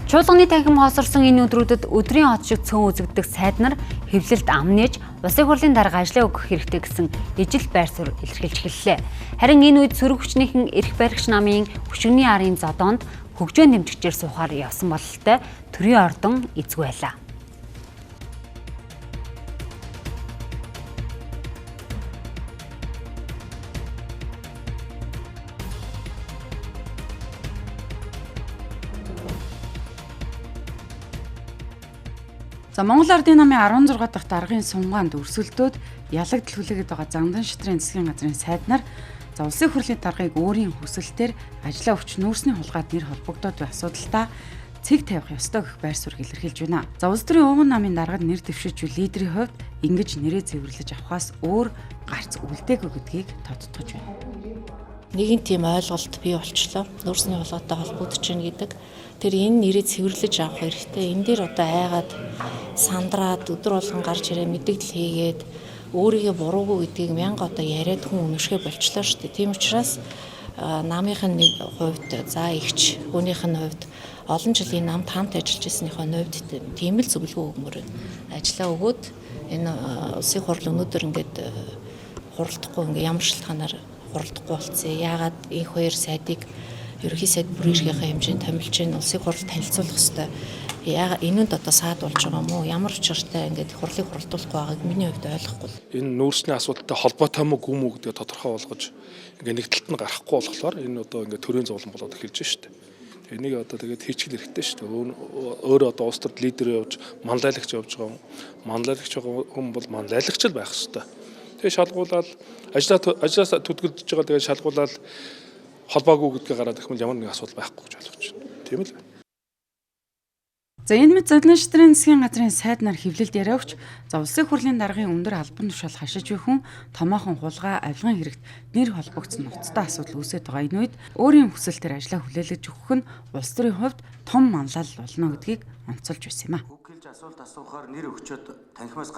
Чуулганы танхим хоосорсон энэ өдрүүдэд өдрийн хот шиг цөөн үзэгдэх сайд нар хэвлэлд ам нээж, улсын хурлын дарга ажиллаа өгөх хэрэгтэй гэсэн ижил байр суурь илэрхийлж эхэллээ. Харин энэ үед сөрөг хүчнийхэн эрх баригч намын өшгөний арын зодоонд хөгжөөн дэмжигчээр суухаар явсан бололтой төрийн ордон эзгүй байлаа. За Монгол Ардын намын 16 дахь даргын сунгаанд өрсөлдөөд ялагдл хүлээгээд байгаа Зандан шитрийн засгийн газрын сайд нар улсын хурлын даргыг өөрийн хүсэлтээр ажлаа өгч нүүрсний хулгайд нэр холбогдоод буй асуудалтай цэг тавих ёстой гэх байр суурийг илэрхийлж байна. За улс төрийн өвгөн намын даргад нэр дэвшиж буй лидерийн хувьд ингэж нэрээ цэвэрлэж авахаас өөр гарц үлдээгүй гэдгийг тодтогч байна. Нэгэн тийм ойлголт бий болчлоо. Нүүрсний хулгайтай холбогдож байна гэдэг. Тэр энэ нэрээ цэвэрлэж авах хэрэгтэй. Энэ дээр одоо айгаад сандраад өдөр болгон гарч ирээ мэдээлэл хийгээд өөрийгөө буруугүй гэдгийг мянга одоо яриад хүн өнөшгөө болчлоо шүү дээ. Тийм учраас намынхын нэг хувьд за игч хүнийх нь хувьд олон жилийн намд хамт ажиллаж ирсэнийхээ хувьд тийм л зөвлөгөө өгмөр ажиллаа өгөөд энэ улсын хурл өнөөдөр ингээд хуралдахгүй ингээ ямар шалтгаанаар хуралдахгүй болцсон. Яагаад энэ хоёр сайдыг ерөнхий сайд бүрийшгийнхаа хэмжээнд томилж ийн улсын хурал танилцуулах хэрэгтэй. Яагаад энэнд одоо саад болж байгаа юм уу? Ямар учиртай ингээд хурлыг хуралдуулахгүй байгааг миний хувьд ойлгохгүй. Энэ нүүрсний асуудалтай холбоотой мó гүм үү гэдгийг тодорхой болгож ингээд нэг талд нь гарахгүй болохоор энэ одоо ингээд төрийн зовлон болоод эхэлж шүү дээ. Энийг одоо тэгээд хийчихэл хэрэгтэй шүү дээ. Өөрөө одоо улс төрд лидер явж манлайлагч явж байгаа юм. Манлайлагч хүн бол манлайлагч л байх хэрэгтэй. Тэгээ шалгуулаад ажлаасаа түтгэлж байгаа тэгээ шалгуулаад холбоогүй гэдгээ гараад ирэх юм ямар нэг асуудал байхгүй гэж ойлгож байна. Тийм л. За энэ мэд Зандан шитрийн засгийн газрын сайд нар хэвлэлд яриа өгч улсын хурлын даргын өндөр албан тушаал хашиж буй хүн томоохон хулгай авилгын хэрэгт нэр холбогдсон ноцтой асуудал үүсэж байгаа энэ үед өөрийн хүсэлтээр ажлаа хүлээлгэж өгөх нь улс төрийн хувьд том манлайлал болно гэдгийг онцолж байсан юм а. Асуулт асуухаар нэр өгчөөд танхимаас